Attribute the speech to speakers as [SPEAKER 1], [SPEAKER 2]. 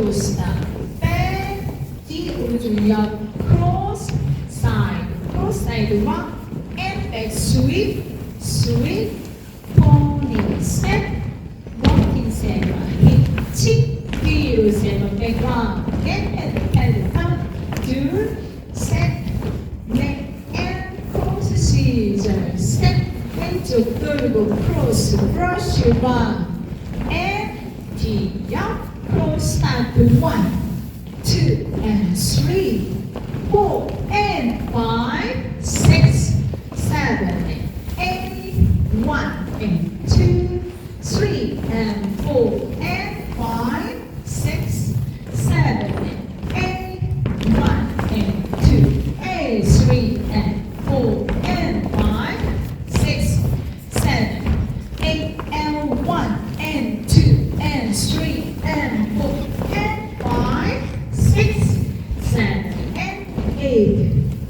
[SPEAKER 1] cross down, back, 뒤 오른쪽 옆, cross, side, cross side one, and back sweep, sweep, pony step, walking seven, hip, chip, 뒤로 seven, back one, get and head up, 둘, 셋, 넷, and cross scissors, step, 왼쪽 돌고 cross, brush one, and 뒤 옆, cross start one, two, and three, four, and five, six, seven, eight, one, and two, three, and four,